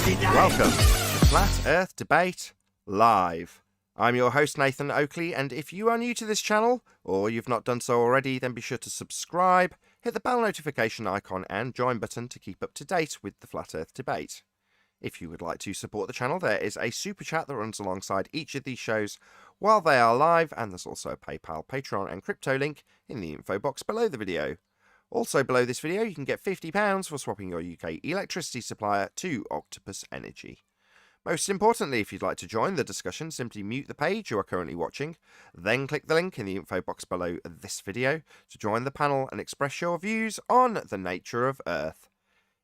Welcome to Flat Earth Debate Live. I'm your host Nathan Oakley, and if you are new to this channel, or you've not done so already, then be sure to subscribe, hit the bell notification icon and join button to keep up to date with the Flat Earth Debate. If you would like to support the channel, there is a super chat that runs alongside each of these shows while they are live, and there's also a PayPal, Patreon and crypto link in the info box below the video. Also below this video, you can get £50 for swapping your UK electricity supplier to Octopus Energy. Most importantly, if you'd like to join the discussion, simply mute the page you are currently watching, then click the link in the info box below this video to join the panel and express your views on the nature of Earth.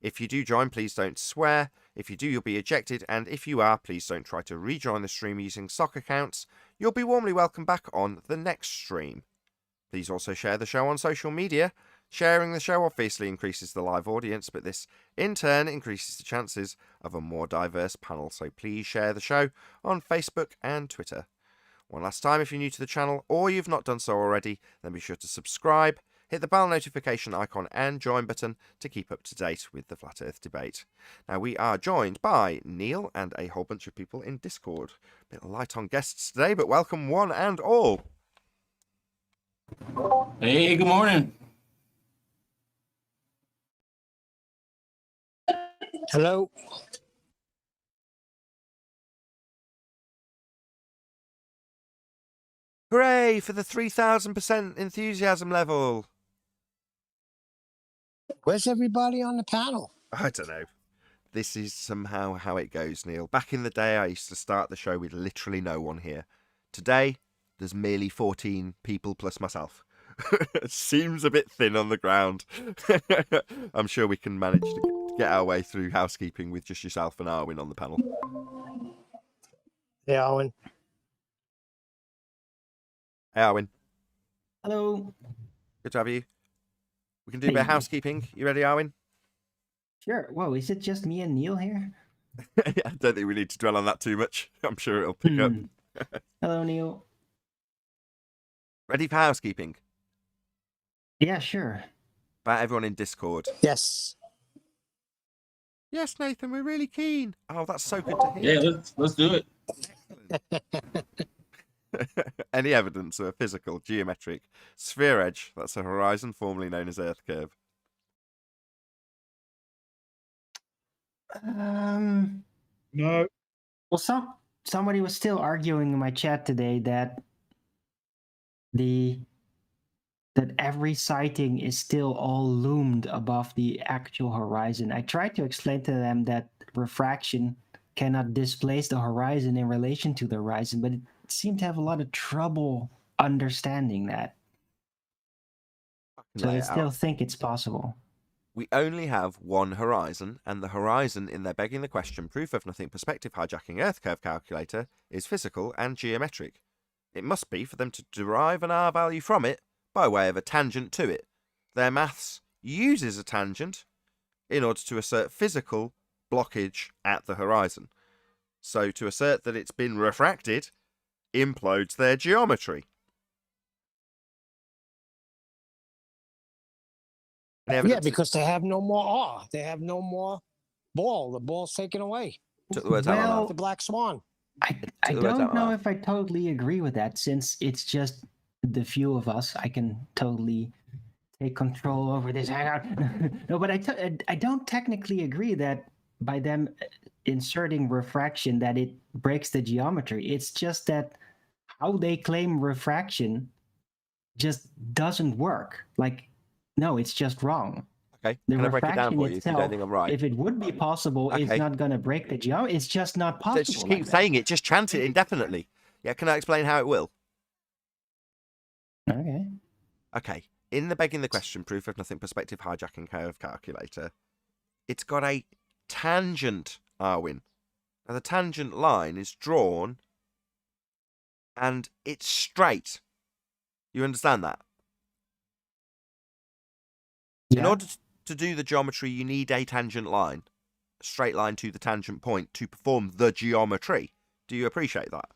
If you do join, please don't swear. If you do, you'll be ejected, and if you are, please don't try to rejoin the stream using sock accounts. You'll be warmly welcomed back on the next stream. Please also share the show on social media. Sharing the show obviously increases the live audience, but this in turn increases the chances of a more diverse panel, so please share the show on Facebook and Twitter. One last time, if you're new to the channel or you've not done so already, then be sure to subscribe, hit the bell notification icon and join button to keep up to date with the Flat Earth Debate. Now, we are joined by Neil and a whole bunch of people in Discord. A bit light on guests today, but welcome one and all. Hey, good morning. Hello. Hooray for the 3000% enthusiasm level. Where's everybody on the panel? I don't know. This is somehow how it goes, Neil. Back in the day, I used to start the show with literally no one here. Today, there's merely 14 people plus myself. Seems a bit thin on the ground. I'm sure we can manage to get our way through housekeeping with just yourself and Arwin on the panel. Hey, Owen. Hey, Arwin. Hello. Good to have you. We can do a bit of housekeeping. You ready, Arwin? Sure. Whoa, is it just me and Neil here? I don't think we need to dwell on that too much. I'm sure it'll pick up. Hello, Neil. Ready for housekeeping? Yeah, sure. About everyone in Discord. Yes. Yes, Nathan, we're really keen. Oh, that's so good to hear. Yeah, let's do it. Any evidence of a physical, geometric sphere edge, that's a horizon formerly known as Earth curve? No. Well, somebody was still arguing in my chat today that every sighting is still all loomed above the actual horizon. I tried to explain to them that refraction cannot displace the horizon in relation to the horizon, but it seemed to have a lot of trouble understanding that. So I still think it's possible. We only have one horizon, and the horizon in their begging the question proof of nothing perspective hijacking Earth curve calculator is physical and geometric. It must be for them to derive an R value from it by way of a tangent to it. Their maths uses a tangent in order to assert physical blockage at the horizon. So to assert that it's been refracted implodes their geometry. Yeah, because they have no more R. They have no more ball. The ball's taken away. Took the words out of my mouth. The black swan. I don't know if I totally agree with that, since it's just the few of us. I can totally take control over this hangout. No, but I don't technically agree that by them inserting refraction that it breaks the geometry. It's just that how they claim refraction just doesn't work. Like, no, it's just wrong. Okay, The can I break it down refraction for you if you don't itself, think I'm right? if it would be possible, it's Okay. not going to break the geometry. It's just not possible. Just like keep that. saying it, just chant it indefinitely. Yeah, can I explain how it will? Okay. Okay, in the begging the question proof of nothing perspective hijacking curve calculator, it's got a tangent, Arwin. Now the tangent line is drawn and it's straight. You understand that? In order to do the geometry, you need a tangent line, a straight line to the tangent point to perform the geometry. Do you appreciate that?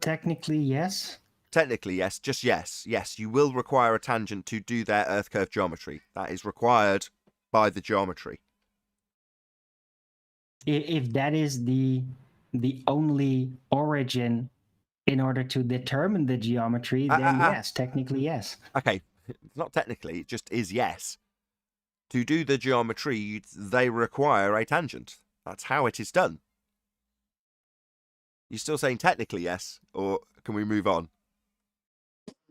Technically, yes. Technically, yes. Just yes. Yes, you will require a tangent to do their Earth curve geometry. That is required by the geometry. If that is the only origin in order to determine the geometry, then yes, technically yes. Okay, not technically, it just is yes. To do the geometry, they require a tangent. That's how it is done. You're still saying technically yes, or can we move on?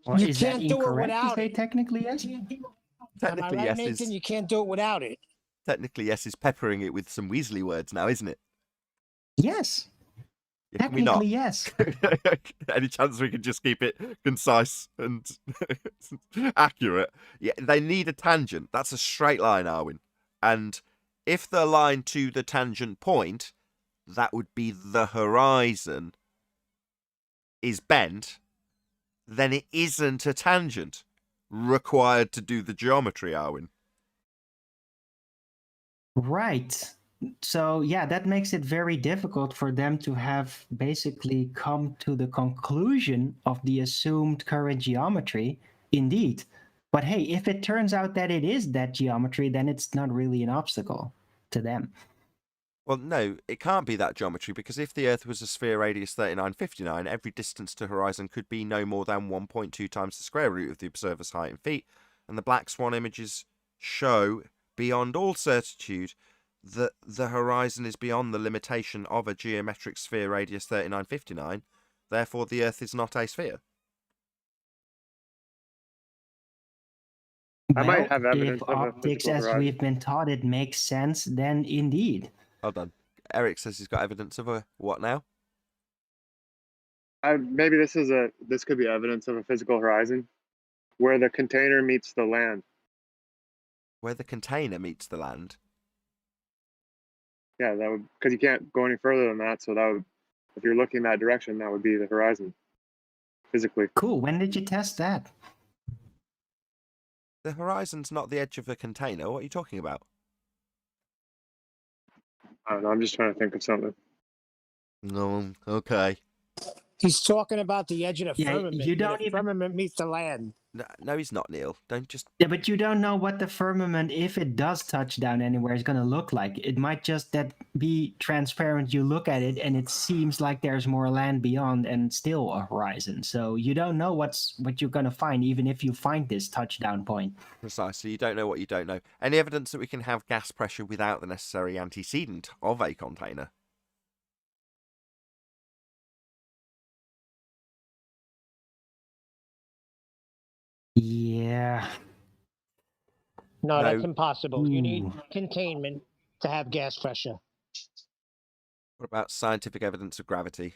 Well, You is can't that do it incorrect to without say it. technically yes? Am I Technically right, yes Nathan? is You can't do it without it. technically yes is peppering it with some Weasley words now, isn't it? Yes. Yeah, can we not? Technically yes. Any chance we can just keep it concise and accurate? Yeah, they need a tangent. That's a straight line, Arwin. And if the line to the tangent point, that would be the horizon, is bent, then it isn't a tangent required to do the geometry, Arwin. Right. So yeah, that makes it very difficult for them to have basically come to the conclusion of the assumed current geometry. Indeed. But hey, if it turns out that it is that geometry, then it's not really an obstacle to them. Well, no, it can't be that geometry, because if the Earth was a sphere radius 3959, every distance to horizon could be no more than 1.2 times the square root of the observer's height in feet, and the black swan images show, beyond all certitude, that the horizon is beyond the limitation of a geometric sphere radius 3959, therefore the Earth is not a sphere. I might have evidence if of a optics physical as horizon. we've been taught it makes sense, then indeed. Well done. Eric says he's got evidence of a what now? Maybe this could be evidence of a physical horizon where the container meets the land. Where the container meets the land. Yeah, that would, because you can't go any further than that. So that would, if you're looking that direction, that would be the horizon physically. Cool. When did you test that? The horizon's not the edge of a container. What are you talking about? I don't know. I'm just trying to think of something. No, okay. He's talking about the edge of the Yeah, firmament. you don't where the even- firmament meets the land. No, he's not, Neil. Don't just... Yeah, but you don't know what the firmament, if it does touch down anywhere, is going to look like. It might just be transparent. You look at it and it seems like there's more land beyond and still a horizon. So you don't know what you're going to find, even if you find this touchdown point. Precisely. You don't know what you don't know. Any evidence that we can have gas pressure without the necessary antecedent of a container? Yeah. No, No. that's impossible. You need Ooh. containment to have gas pressure. What about scientific evidence of gravity?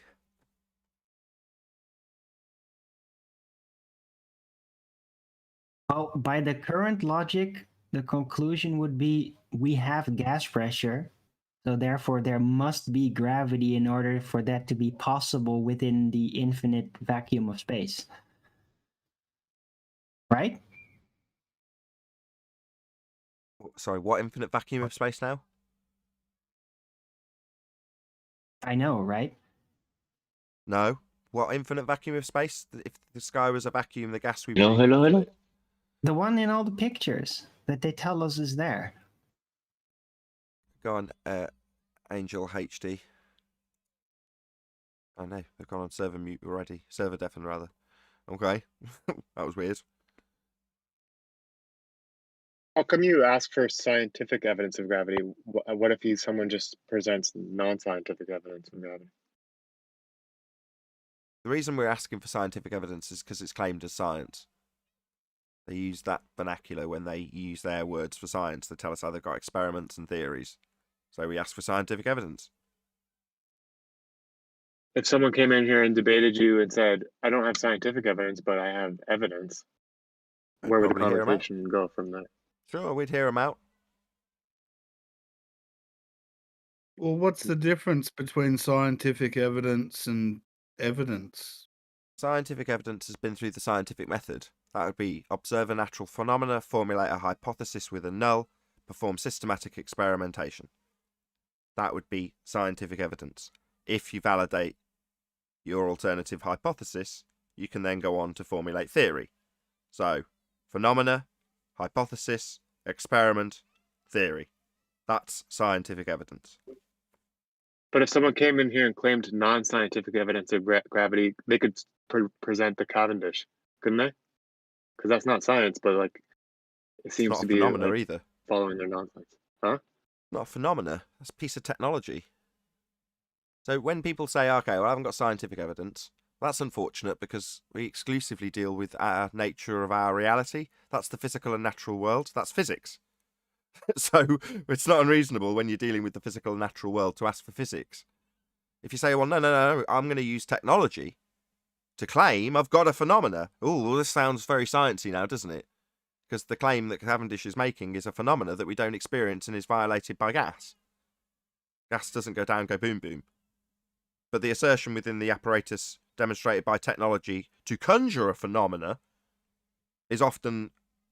Well, by the current logic, the conclusion would be we have gas pressure, so therefore there must be gravity in order for that to be possible within the infinite vacuum of space. Right? Sorry, what infinite vacuum of space now? I know, right? No. What infinite vacuum of space? If the sky was a vacuum, the gas we Hello, breathe... hello, hello. The one in all the pictures that they tell us is there. Go on, Angel HD. Oh no, they've gone on server mute already. Server deafen, rather. Okay. That was weird. How come you ask for scientific evidence of gravity? What if someone just presents non-scientific evidence of gravity? The reason we're asking for scientific evidence is because it's claimed as science. They use that vernacular when they use their words for science. They tell us how they've got experiments and theories. So we ask for scientific evidence. If someone came in here and debated you and said, I don't have scientific evidence, but I have evidence, I'd where would the probably hear 'em out. conversation go from that? Sure, we'd hear them out. Well, what's the difference between scientific evidence and evidence? Scientific evidence has been through the scientific method. That would be observe a natural phenomena, formulate a hypothesis with a null, perform systematic experimentation. That would be scientific evidence. If you validate your alternative hypothesis, you can then go on to formulate theory. So, phenomena, hypothesis, experiment, theory. That's scientific evidence. But if someone came in here and claimed non-scientific evidence of gravity, they could present the Cavendish, couldn't they? Because that's not science, but like it seems Not to a be phenomena like either. following their nonsense, huh? Not a phenomena. That's a piece of technology. So when people say, okay, well, I haven't got scientific evidence, that's unfortunate because we exclusively deal with our nature of our reality. That's the physical and natural world. That's physics. So it's not unreasonable when you're dealing with the physical and natural world to ask for physics. If you say, well, no, I'm going to use technology to claim I've got a phenomena. Oh, well, this sounds very sciencey now, doesn't it? Because the claim that Cavendish is making is a phenomena that we don't experience and is violated by gas. Gas doesn't go down, go boom, boom. But the assertion within the apparatus demonstrated by technology to conjure a phenomena is often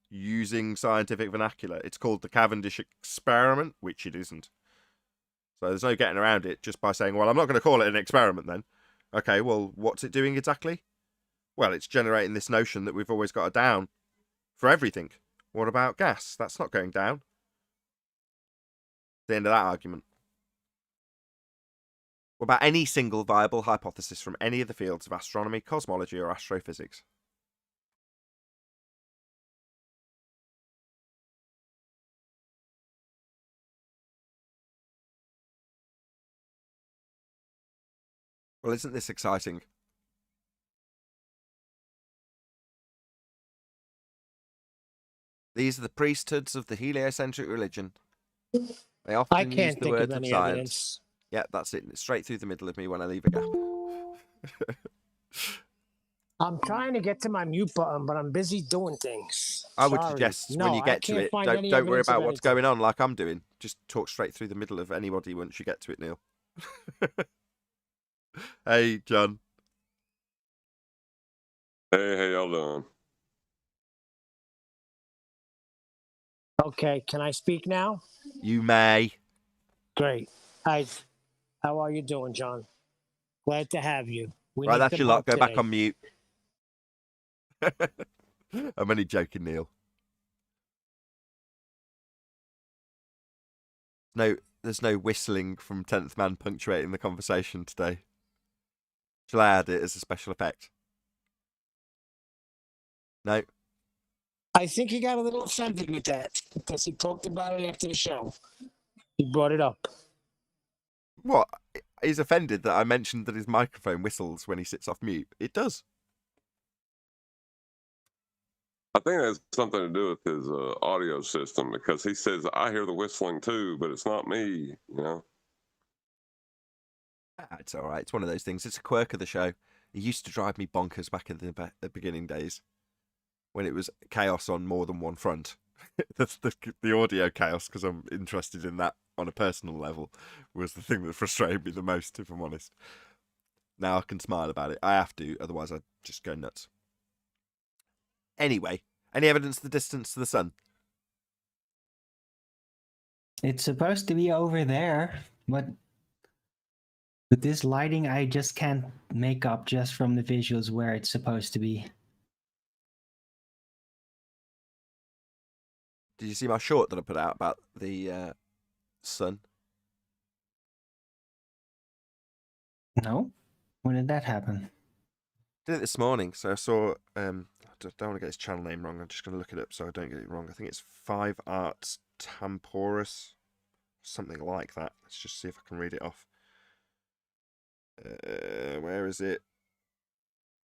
using scientific vernacular. It's called the Cavendish experiment, which it isn't. So there's no getting around it just by saying, well, I'm not going to call it an experiment then. Okay, well, what's it doing exactly? Well, it's generating this notion that we've always got a down for everything. What about gas? That's not going down. The end of that argument. What about any single viable hypothesis from any of the fields of astronomy, cosmology, or astrophysics? Well, isn't this exciting? These are the priesthoods of the heliocentric religion. They I often use can't the think of words of any science. evidence. Yeah, that's it. It's straight through the middle of me when I leave a gap. I'm trying to get to my mute button, but I'm busy doing things. I would Sorry. suggest No, when you I get to can't it, find don't any worry evidence of about what's anything. going on like I'm doing. Just talk straight through the middle of anybody once you get to it, Neil. Hey, John. Hey, how y'all doing? Okay, can I speak now? You may. Great. Hi. How are you doing, John? Glad to have you. We Right, need that's some your lot. help Go back today. on mute. I'm only joking, Neil. No, there's no whistling from 10th Man punctuating the conversation today. Shall I add it as a special effect? No. I think he got a little offended with that because he talked about it after the show. He brought it up. What? He's offended that I mentioned that his microphone whistles when he sits off mute. It does. I think it has something to do with his audio system because he says, I hear the whistling too, but it's not me, you know? It's all right. It's one of those things. It's a quirk of the show. It used to drive me bonkers back in the beginning days when it was chaos on more than one front. the audio chaos, because I'm interested in that on a personal level, was the thing that frustrated me the most, if I'm honest. Now I can smile about it. I have to, otherwise I'd just go nuts. Anyway, any evidence of the distance to the sun? It's supposed to be over there, but with this lighting, I just can't make up just from the visuals where it's supposed to be. Did you see my short that I put out about the sun? No? When did that happen? Did it this morning, so I saw. I don't want to get his channel name wrong. I'm just going to look it up so I don't get it wrong. I think it's 5 Arts Temporis, something like that. Let's just see if I can read it off. Where is it?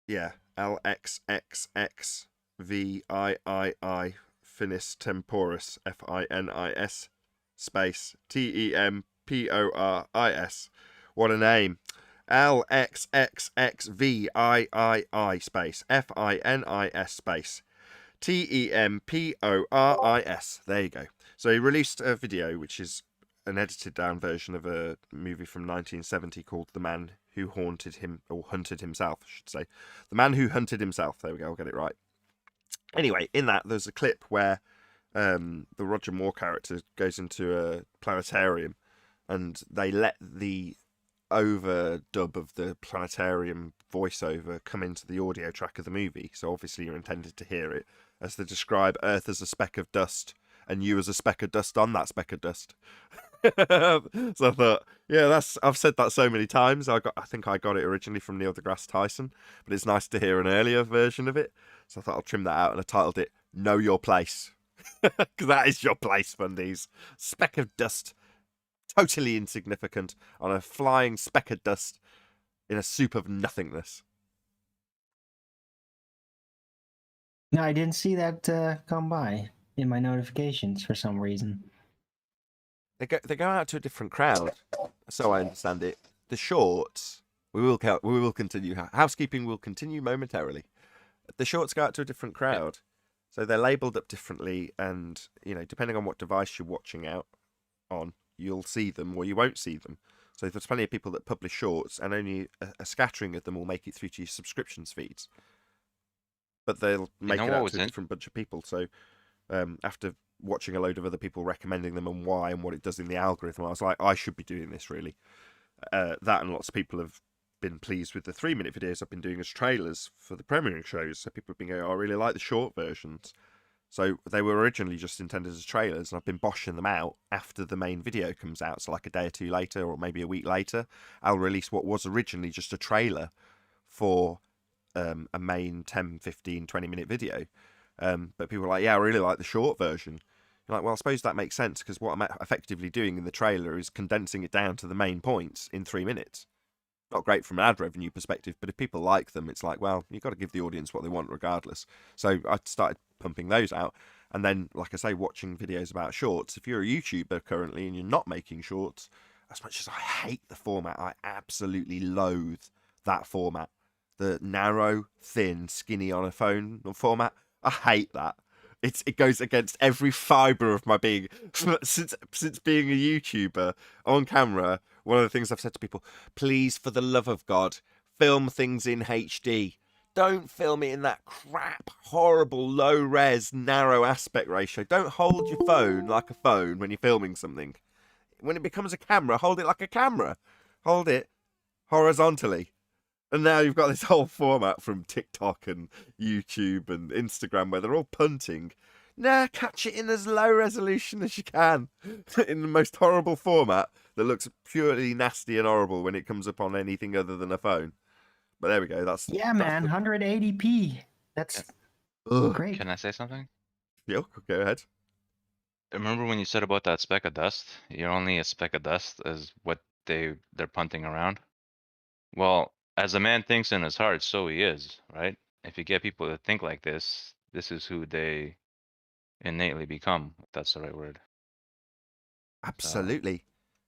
Yeah, LXXXVIII Finis Temporis, FINIS space TEMPORIS. What a name! LXXXVIII space FINIS space TEMPORIS. There you go. So he released a video which is an edited down version of a movie from 1970 called The Man Who Haunted Him, or Hunted Himself, I should say. The Man Who Hunted Himself. There we go, I'll get it right. Anyway, in that there's a clip where the Roger Moore character goes into a planetarium and they let the overdub of the planetarium voiceover come into the audio track of the movie, so obviously you're intended to hear it, as they describe Earth as a speck of dust and you as a speck of dust on that speck of dust. So I thought, yeah, I've said that so many times. I think I got it originally from Neil deGrasse Tyson, but it's nice to hear an earlier version of it. So I thought I'll trim that out, and I titled it "Know Your Place," because that is your place, fundies. Speck of dust, totally insignificant on a flying speck of dust in a soup of nothingness. No, I didn't see that come by in my notifications for some reason. They go out to a different crowd, so I understand it. The shorts, we will continue. Housekeeping will continue momentarily. The shorts go out to a different crowd, so they're labelled up differently, and depending on what device you're watching out on, you'll see them or you won't see them. So there's plenty of people that publish shorts, and only a scattering of them will make it through to your subscriptions feeds. But they'll make it out to a different bunch of people. So after watching a load of other people recommending them and why and what it does in the algorithm, I was like, I should be doing this, really. That, and lots of people have been pleased with the 3-minute videos I've been doing as trailers for the premiering shows. So people have been going, I really like the short versions. So they were originally just intended as trailers, and I've been boshing them out after the main video comes out. So like a day or two later, or maybe a week later, I'll release what was originally just a trailer for a main 10, 15, 20-minute video. But people are like, yeah, I really like the short version. You're like, well, I suppose that makes sense, because what I'm effectively doing in the trailer is condensing it down to the main points in 3 minutes. Not great from an ad revenue perspective, but if people like them, it's like, well, you've got to give the audience what they want regardless. So I started pumping those out. And then, like I say, watching videos about shorts. If you're a YouTuber currently and you're not making shorts, as much as I hate the format, I absolutely loathe that format. The narrow, thin, skinny on a phone format. I hate that. It goes against every fibre of my being. Since being a YouTuber on camera, one of the things I've said to people, please, for the love of God, film things in HD. Don't film it in that crap, horrible, low-res, narrow aspect ratio. Don't hold your phone like a phone when you're filming something. When it becomes a camera, hold it like a camera. Hold it horizontally. And now you've got this whole format from TikTok and YouTube and Instagram where they're all punting. Nah, catch it in as low resolution as you can. In the most horrible format that looks purely nasty and horrible when it comes up on anything other than a phone. But there we go. That's 180p. That's great. Can I say something? Yeah, go ahead. Remember when you said about that speck of dust? You're only a speck of dust as what they're punting around. Well, as a man thinks in his heart, so he is, right? If you get people to think like this, this is who they innately become, if that's the right word. Absolutely.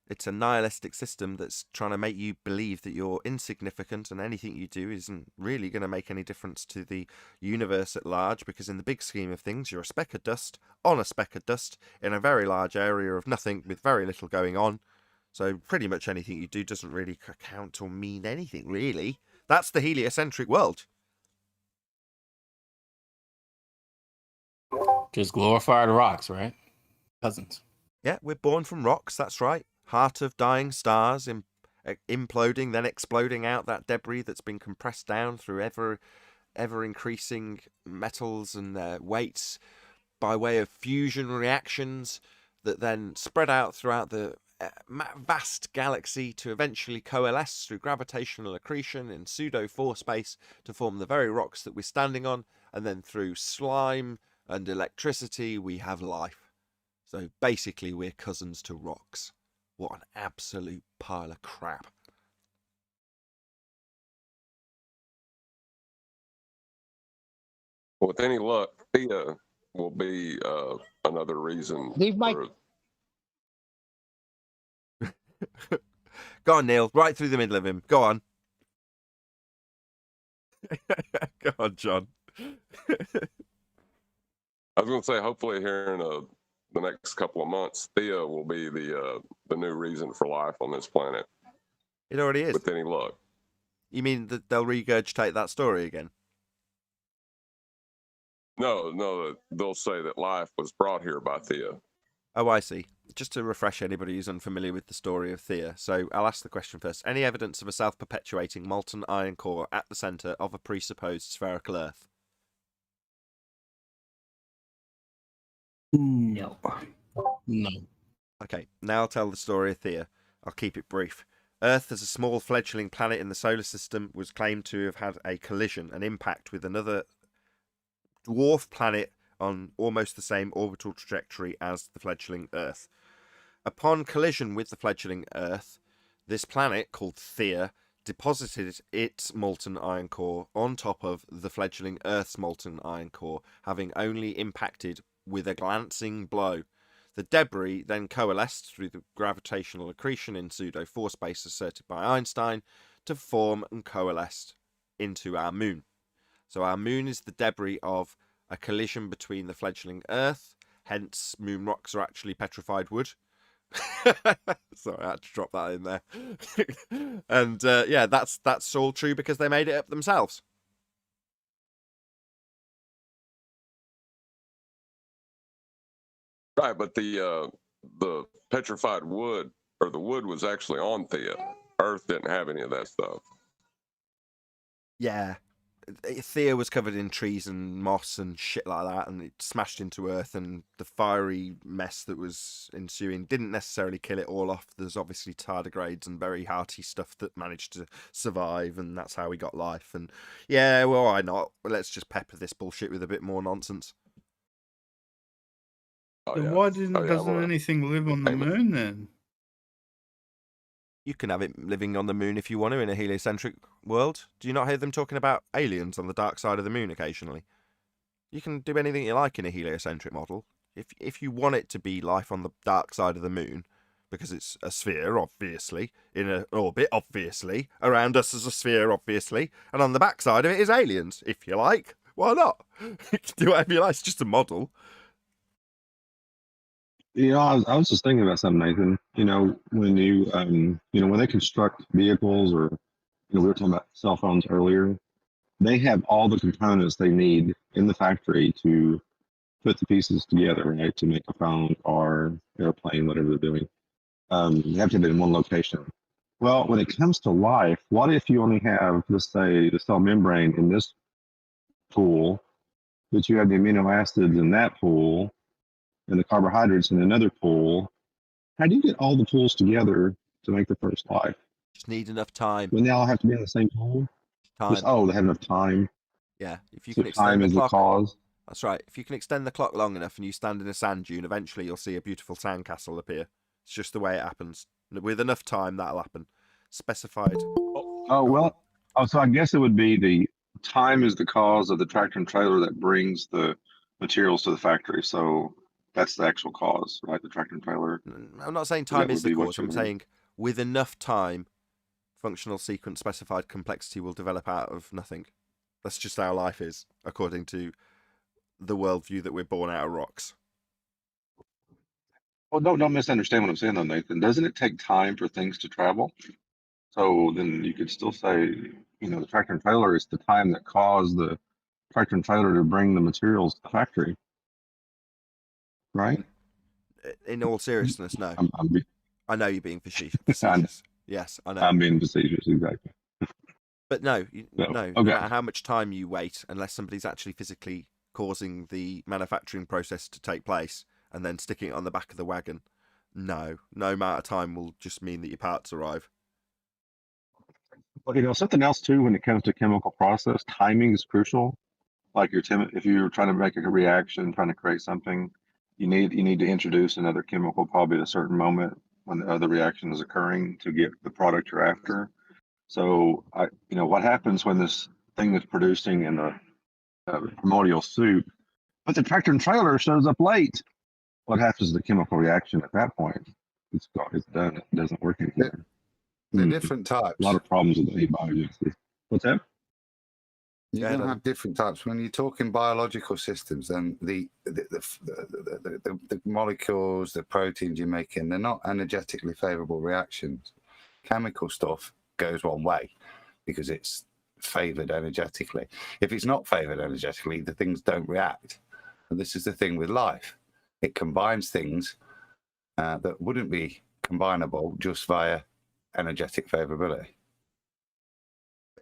It's a nihilistic system that's trying to make you believe that you're insignificant and anything you do isn't really going to make any difference to the universe at large, because in the big scheme of things, you're a speck of dust on a speck of dust in a very large area of nothing with very little going on. So pretty much anything you do doesn't really count or mean anything, really. That's the heliocentric world. Just glorified rocks, right? Cousins. Yeah, we're born from rocks, that's right. Heart of dying stars, imploding, then exploding out that debris that's been compressed down through ever increasing metals and weights by way of fusion reactions that then spread out throughout the vast galaxy to eventually coalesce through gravitational accretion in pseudo-4 space to form the very rocks that we're standing on, and then through slime and electricity we have life. So basically we're cousins to rocks. What an absolute pile of crap. With any luck, Theia will be another reason. Leave my Go on, Neil. Right through the middle of him. Go on. Go on, John. I was going to say, hopefully here in the next couple of months, Theia will be the new reason for life on this planet. It already is. With any luck. You mean that they'll regurgitate that story again? No, they'll say that life was brought here by Theia. Oh, I see. Just to refresh anybody who's unfamiliar with the story of Theia, so I'll ask the question first. Any evidence of a self-perpetuating molten iron core at the centre of a presupposed spherical Earth? No. No. Okay, now I'll tell the story of Theia. I'll keep it brief. Earth, as a small fledgling planet in the solar system, was claimed to have had a collision, an impact with another dwarf planet on almost the same orbital trajectory as the fledgling Earth. Upon collision with the fledgling Earth, this planet, called Theia, deposited its molten iron core on top of the fledgling Earth's molten iron core, having only impacted with a glancing blow. The debris then coalesced through the gravitational accretion in pseudo-force space asserted by Einstein to form and coalesce into our moon. So our moon is the debris of a collision between the fledgling Earth, hence moon rocks are actually petrified wood. Sorry, I had to drop that in there. And yeah, that's all true because they made it up themselves. Right, but the petrified wood, or the wood, was actually on Theia. Earth didn't have any of that stuff. Yeah. Theia was covered in trees and moss and shit like that, and it smashed into Earth, and the fiery mess that was ensuing didn't necessarily kill it all off. There's obviously tardigrades and very hearty stuff that managed to survive, and that's how we got life. And yeah, well, why not? Let's just pepper this bullshit with a bit more nonsense. Oh, Then yeah. why yeah, doesn't well, anything live on the hang on. moon then? You can have it living on the moon if you want to in a heliocentric world. Do you not hear them talking about aliens on the dark side of the moon occasionally? You can do anything you like in a heliocentric model. If you want it to be life on the dark side of the moon, because it's a sphere, obviously, in an orbit, obviously, around us is a sphere, obviously, and on the backside of it is aliens, if you like. Why not? You can do whatever you like, it's just a model. You know, I was just thinking about something, Nathan. You know, when when they construct vehicles, or we were talking about cell phones earlier, they have all the components they need in the factory to put the pieces together, right, to make a phone, car, airplane, whatever they're doing. You have to have it in one location. Well, when it comes to life, what if you only have, let's say, the cell membrane in this pool, but you have the amino acids in that pool, and the carbohydrates in another pool? How do you get all the pools together to make the first life? Just need enough time. When they all have to be in the same pool? Time. They have enough time. Yeah, if you So can extend time the is the clock. cause. That's right. If you can extend the clock long enough and you stand in a sand dune, eventually you'll see a beautiful sandcastle appear. It's just the way it happens. With enough time, that'll happen. Specified. Oh, well. Oh, so I guess it would be the time is the cause of the tractor and trailer that brings the materials to the factory. So that's the actual cause, right? The tractor and trailer. I'm not saying time is the cause. I'm saying with enough time, functional sequence specified complexity will develop out of nothing. That's just how life is, according to the worldview that we're born out of rocks. Well, don't misunderstand what I'm saying, though, Nathan. Doesn't it take time for things to travel? So then you could still say, the tractor and trailer is the time that caused the tractor and trailer to bring the materials to the factory, right? In all seriousness, no. I know you're being facetious. Yes, I know. I'm being facetious, exactly. But no, no. Okay. No matter how much time you wait, unless somebody's actually physically causing the manufacturing process to take place and then sticking it on the back of the wagon, no amount of time will just mean that your parts arrive. Well, something else too, when it comes to chemical process, timing is crucial. Like if you're trying to make a reaction, trying to create something, you need to introduce another chemical probably at a certain moment when the other reaction is occurring to get the product you're after. So what happens when this thing is producing in the primordial soup, but the tractor and trailer shows up late? What happens to the chemical reaction at that point? It's done. It doesn't work anymore. They're different types. A lot of problems with the biogenesis. What's that? You're going to have different types. When you're talking biological systems, then the molecules, the proteins you're making, they're not energetically favorable reactions. Chemical stuff goes one way because it's favored energetically. If it's not favored energetically, the things don't react. And this is the thing with life. It combines things that wouldn't be combinable just via energetic favorability.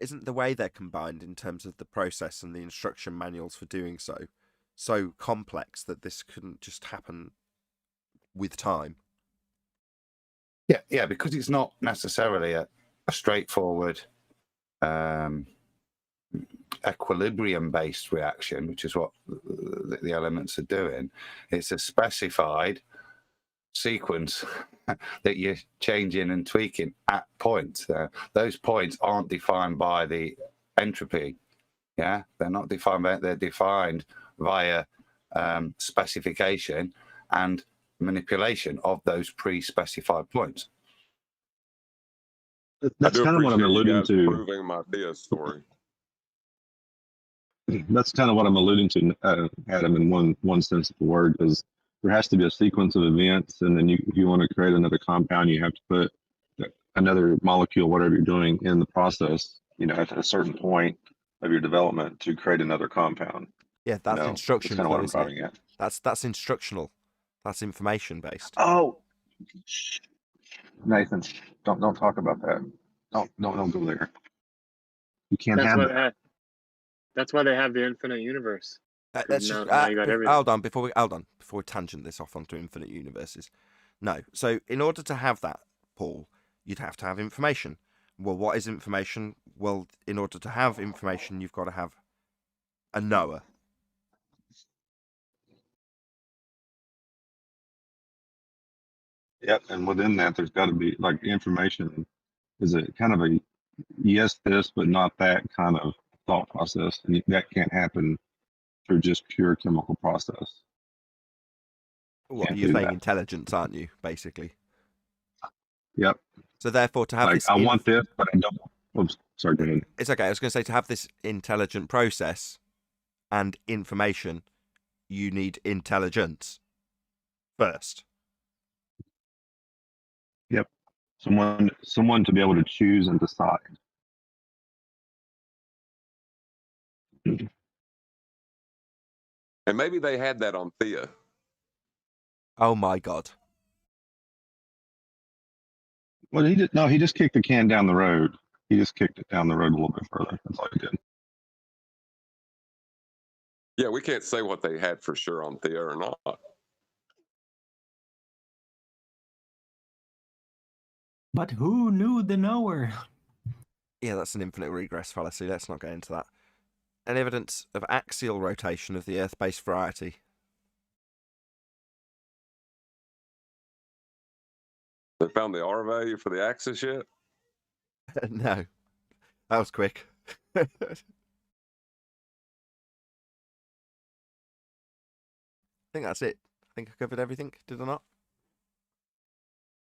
Isn't the way they're combined in terms of the process and the instruction manuals for doing so so complex that this couldn't just happen with time. Yeah, because it's not necessarily a straightforward equilibrium-based reaction, which is what the elements are doing. It's a specified sequence that you're changing and tweaking at points. Those points aren't defined by the entropy. Yeah, they're not defined by, they're defined via specification and manipulation of those pre-specified points. That's kind of what I'm alluding to. Proving my Theia story. That's kind of what I'm alluding to, Adam, in one sense of the word, because there has to be a sequence of events, and then if you want to create another compound, you have to put another molecule, whatever you're doing, in the process, at a certain point of your development to create another compound. Yeah, that's instruction. That's kind of what I'm driving at. That's instructional. That's information based. Oh, Nathan, don't talk about that. Don't go there. You can't have that. That's why they have the infinite universe. Let's just hold on before we tangent this off onto infinite universes. No, so in order to have that, Paul, you'd have to have information. Well, what is information? Well, in order to have information, you've got to have a knower. Yep, and within that, there's got to be information is a kind of a yes, this, but not that kind of thought process, and that can't happen through just pure chemical process. Well, you're saying intelligence, aren't you? Basically. Yep. So therefore, to have this, I want this, but I don't. Oops, sorry, go ahead. It's okay. I was going to say, to have this intelligent process and information, you need intelligence first. Yep. Someone to be able to choose and decide. And maybe they had that on Theia. Oh my God. Well, he just kicked the can down the road. He just kicked it down the road a little bit further. That's all he did. Yeah, we can't say what they had for sure on Theia or not. But who knew the knower? Yeah, that's an infinite regress fallacy. Let's not get into that. Any evidence of axial rotation of the Earth-based variety? They found the R value for the axis yet? No. That was quick. I think that's it. I think I covered everything, did I not?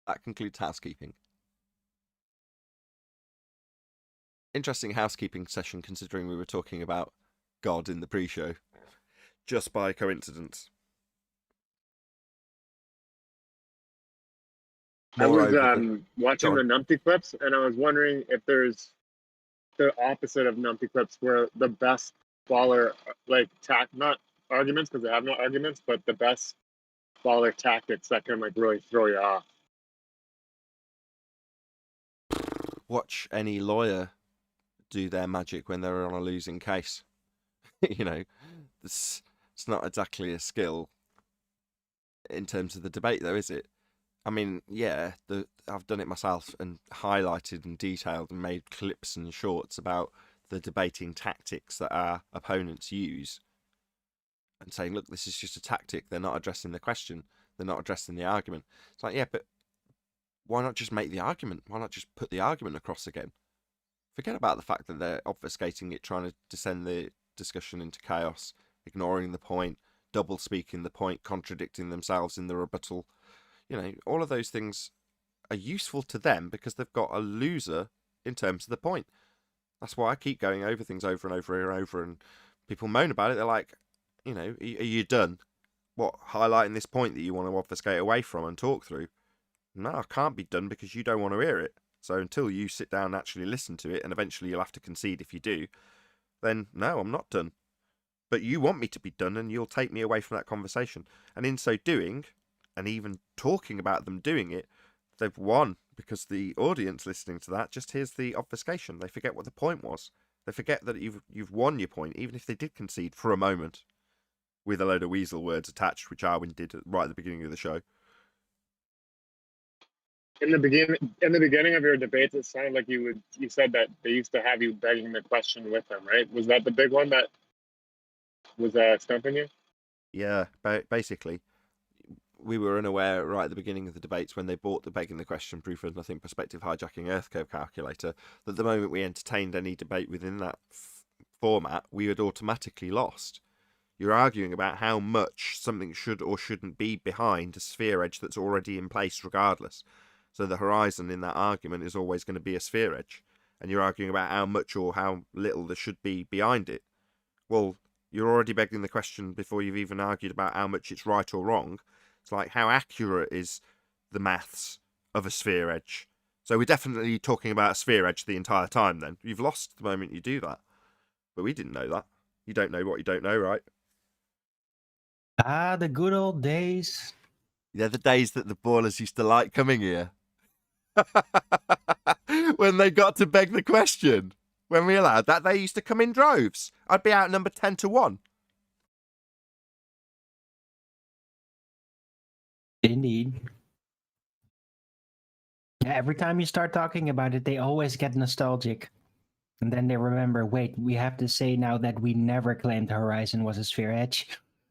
That concludes housekeeping. Interesting housekeeping session, considering we were talking about God in the pre-show. Just by coincidence. I was watching the numpty clips, and I was wondering if there's the opposite of numpty clips, where the best baller, not arguments, because they have no arguments, but the best baller tactics that can really throw you off. Watch any lawyer do their magic when they're on a losing case. It's not exactly a skill in terms of the debate, though, is it? I mean, yeah, I've done it myself and highlighted and detailed and made clips and shorts about the debating tactics that our opponents use, and saying, look, this is just a tactic. They're not addressing the question. They're not addressing the argument. It's like, yeah, but why not just make the argument? Why not just put the argument across again? Forget about the fact that they're obfuscating it, trying to descend the discussion into chaos, ignoring the point, double speaking the point, contradicting themselves in the rebuttal. All of those things are useful to them because they've got a loser in terms of the point. That's why I keep going over things over and over and over, and people moan about it. They're like, are you done? What, highlighting this point that you want to obfuscate away from and talk through? No, I can't be done because you don't want to hear it. So until you sit down and actually listen to it, and eventually you'll have to concede if you do, then no, I'm not done. But you want me to be done, and you'll take me away from that conversation. And in so doing, and even talking about them doing it, they've won, because the audience listening to that just hears the obfuscation. They forget what the point was. They forget that you've won your point, even if they did concede for a moment. with a load of weasel words attached, which Arwin did right at the beginning of the show. In the beginning of your debates, it sounded like you said that they used to have you begging the question with them, right? Was that the big one that was stumping you? Yeah, basically. We were unaware right at the beginning of the debates when they bought the begging the question proof of nothing perspective hijacking earth curve calculator that the moment we entertained any debate within that format, we had automatically lost. You're arguing about how much something should or shouldn't be behind a sphere edge that's already in place regardless. So the horizon in that argument is always going to be a sphere edge. And you're arguing about how much or how little there should be behind it. Well, you're already begging the question before you've even argued about how much it's right or wrong. It's like, how accurate is the maths of a sphere edge? So we're definitely talking about a sphere edge the entire time then. You've lost the moment you do that. But we didn't know that. You don't know what you don't know, right? Ah, the good old days. They're the days that the ballers used to like coming here. When they got to beg the question. When we allowed that, they used to come in droves. I'd be outnumbered 10-1. Indeed. Yeah, every time you start talking about it, they always get nostalgic. And then they remember, wait, we have to say now that we never claimed the horizon was a sphere edge.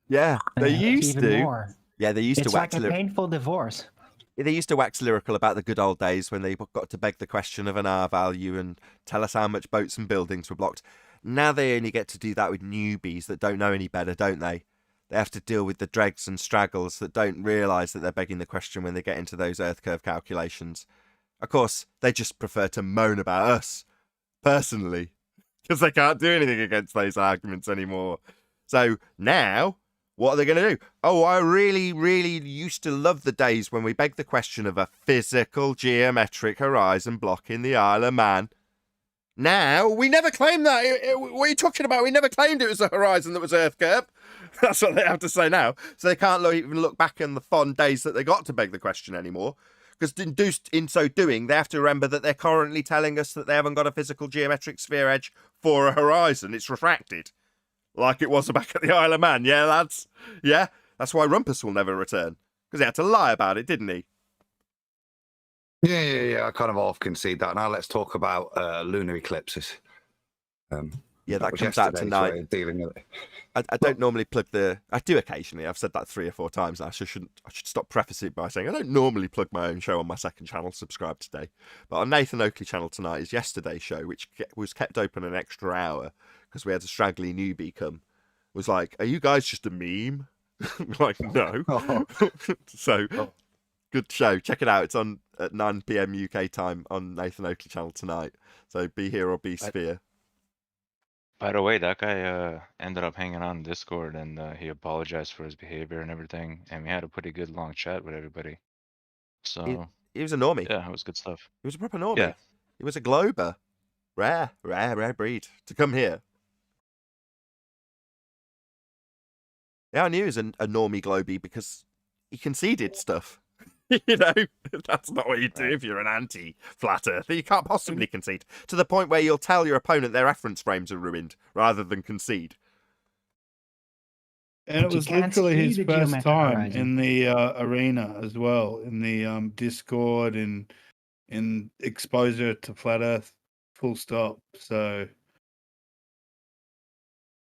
Yeah, they used even to. More. Yeah, they used it's to wax like a painful divorce. They used to wax lyrical about the good old days when they got to beg the question of an R value and tell us how much boats and buildings were blocked. Now they only get to do that with newbies that don't know any better, don't they? They have to deal with the dregs and straggles that don't realise that they're begging the question when they get into those earth curve calculations. Of course, they just prefer to moan about us, personally, because they can't do anything against those arguments anymore. So now, what are they going to do? Oh, I really, really used to love the days when we begged the question of a physical geometric horizon block in the Isle of Man. Now, we never claimed that. What are you talking about? We never claimed it was a horizon that was earth curve. That's what they have to say now. So they can't even look back on the fond days that they got to beg the question anymore. Because in so doing, they have to remember that they're currently telling us that they haven't got a physical geometric sphere edge for a horizon. It's refracted. Like it was back at the Isle of Man. Yeah, lads? Yeah? That's why Rumpus will never return. Because he had to lie about it, didn't he? Yeah. I kind of half concede that. Now let's talk about lunar eclipses. Yeah, that comes out tonight. Dealing with it. I don't normally plug the... I do occasionally. I've said that 3 or 4 times now. So I should stop prefacing it by saying I don't normally plug my own show on my second channel, Subscribe Today. But on Nathan Oakley channel tonight is yesterday's show, which was kept open an extra hour because we had a straggly newbie come. Was like, are you guys just a meme? Like, no. So, good show. Check it out. It's on at 9 PM UK time on Nathan Oakley channel tonight. So be here or be sphere. By the way, that guy ended up hanging on Discord and he apologized for his behavior and everything. And we had a pretty good long chat with everybody. So he was a normie. Yeah, it was good stuff. He was a proper normie. Yeah. He was a glober. Rare breed to come here. Yeah, I knew he was a normie globie because he conceded stuff. You know, that's not what you do if you're an anti-flat earther. You can't possibly concede to the point where you'll tell your opponent their reference frames are ruined rather than concede. And it was literally his first time in the arena as well, in the Discord and in exposure to flat Earth, full stop. So,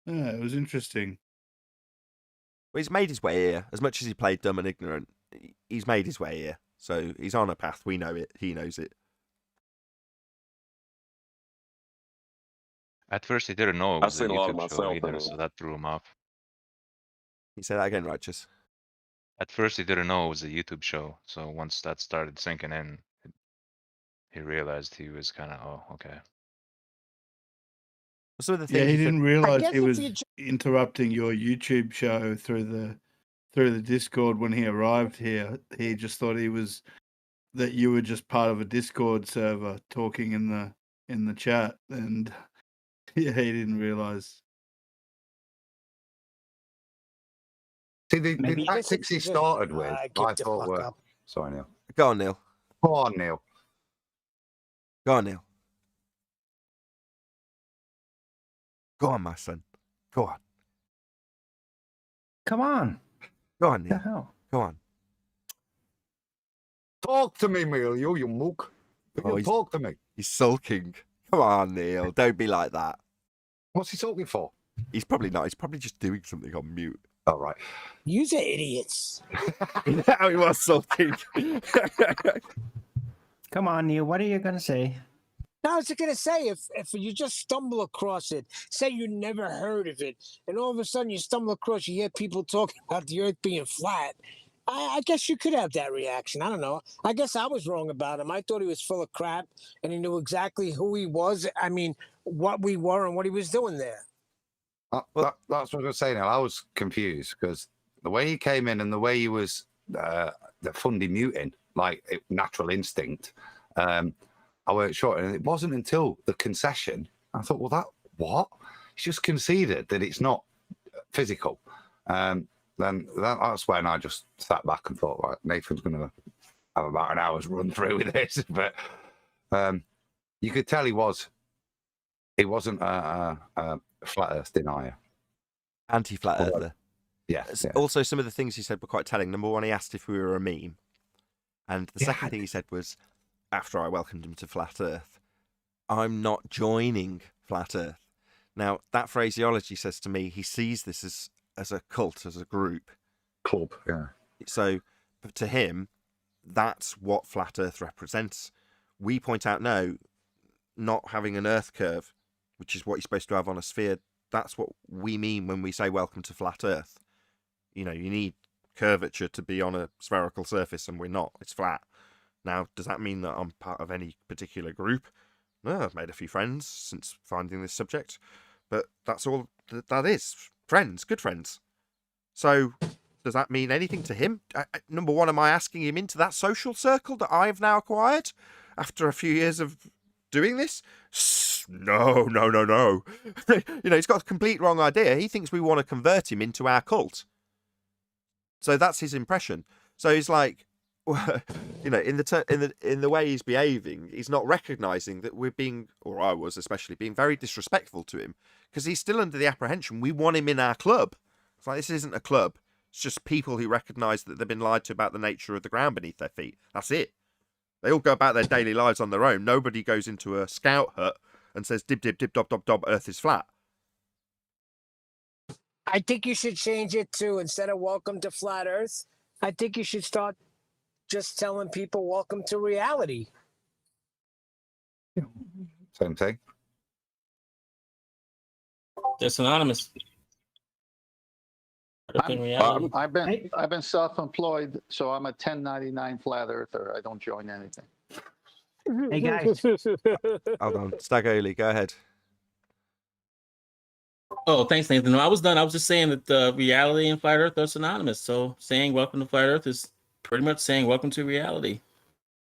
yeah, it was interesting. Well, he's made his way here. As much as he played dumb and ignorant, he's made his way here. So he's on a path. We know it. He knows it. At first, he didn't know it was a I've seen a lot of YouTube show myself either, in it. so that threw him off. Can you say that again, Righteous? At first, he didn't know it was a YouTube show. So once that started sinking in, he realized he was kind of, oh, okay. Some of the Yeah, things he didn't realize guess he if was you interrupting your YouTube show through the Discord when he arrived here. He just thought that you were just part of a Discord server talking in the chat, and yeah, he didn't realize. See, the tactics he started with, I thought were... Sorry, Neil. Go on, Neil. Go on, Neil. Go on, Neil. Go on, my son. Go on. Come on. Go on, The Neil. hell? Go on. Talk to me, Emilio, you mook. Oh, he's- Talk to me. He's sulking. Come on, Neil. Don't be like that. What's he talking for? He's probably not. He's probably just doing something on mute. All right. You're idiots. Now he was sulking. Come on, Neil. What are you going to say? Now, I was going to say, if you just stumble across it, say you never heard of it, and all of a sudden you stumble across, you hear people talking about the Earth being flat, I guess you could have that reaction. I don't know. I guess I was wrong about him. I thought he was full of crap, and he knew exactly who he was. I mean, what we were and what he was doing there. That's what I was going to say now. I was confused because the way he came in and the way he was the fundy muting, like natural instinct, I weren't sure. And it wasn't until the concession, I thought, well, what? He's just conceded that it's not physical. Then that's when I just sat back and thought, right, Nathan's going to have about an hour's run through with this. But you could tell he wasn't a flat Earth denier. Anti-flat earther. Yeah. Also, some of the things he said were quite telling. Number one, he asked if we were a meme. And the second thing he said was, after I welcomed him to flat Earth, I'm not joining flat Earth. Now, that phraseology says to me he sees this as a cult, as a group. Club, yeah. So, to him, that's what flat Earth represents. We point out, no, not having an Earth curve, which is what you're supposed to have on a sphere, that's what we mean when we say welcome to flat Earth. You know, you need curvature to be on a spherical surface, and we're not. It's flat. Now, does that mean that I'm part of any particular group? No, I've made a few friends since finding this subject, but that's all that is. Friends, good friends. So, does that mean anything to him? Number one, am I asking him into that social circle that I've now acquired after a few years of doing this? No. You know, he's got a complete wrong idea. He thinks we want to convert him into our cult. So that's his impression. So he's like, you know, in the way he's behaving, he's not recognizing that we're being, or I was especially, being very disrespectful to him, because he's still under the apprehension we want him in our club. It's like, this isn't a club. It's just people who recognize that they've been lied to about the nature of the ground beneath their feet. That's it. They all go about their daily lives on their own. Nobody goes into a scout hut and says, dib, dib, dib, dob, dob, dob, Earth is flat. I think you should change it to, instead of welcome to flat Earth, I think you should start just telling people welcome to reality. Same thing. They're synonymous. I've been self-employed, so I'm a 1099 flat earther. I don't join anything. Hey, guys. Hold on. Stagoli, go ahead. Oh, thanks, Nathan. No, I was done. I was just saying that reality and flat earth are synonymous. So saying welcome to flat earth is pretty much saying welcome to reality.